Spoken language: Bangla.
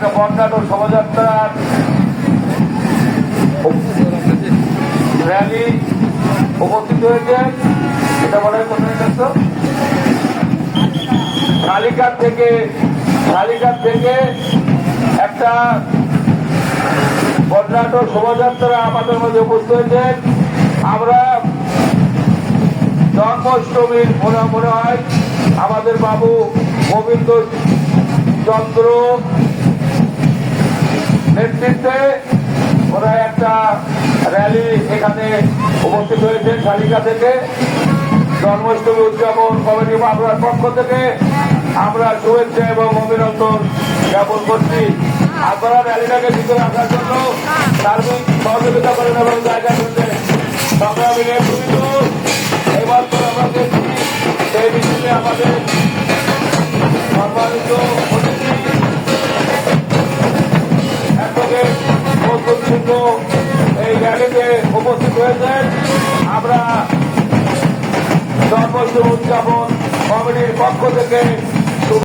একটা বর্ণাঢ্য শোভাযাত্রার র্যালি উপস্থিত হয়েছে। এটা বলা হয় কোথায় থাকতো শালিকার থেকে একটা বর্ণাঢ্য শোভাযাত্রা আমাদের মধ্যে উপস্থিত হয়েছেন। আমরা জন্মাষ্টমীর মনে হয় আমাদের বাবু গোবিন্দ চন্দ্র নেতৃত্বে ওরা একটা র্যালি এখানে উপস্থিত হয়েছে। শালিকা থেকে জন্মাষ্টমী উদযাপন কমিটি বাংলার পক্ষ থেকে আমরা শুভেচ্ছা এবং অভিনন্দন জ্ঞাপন করছি। আপনারা র্যালিটাকে ভিতরে আসার জন্য সার্বিক সহযোগিতা করেন এবং জায়গা করছেন। সংগ্রামী নেতৃত্ব এবার তো আমরা দেখছি সেই বিষয়ে আমাদের সম্মানিত অতিথি এই র্যালিতে উপস্থিত হয়েছেন। আমরা জন্মাষ্টমী উদযাপন কমিটির পক্ষ থেকে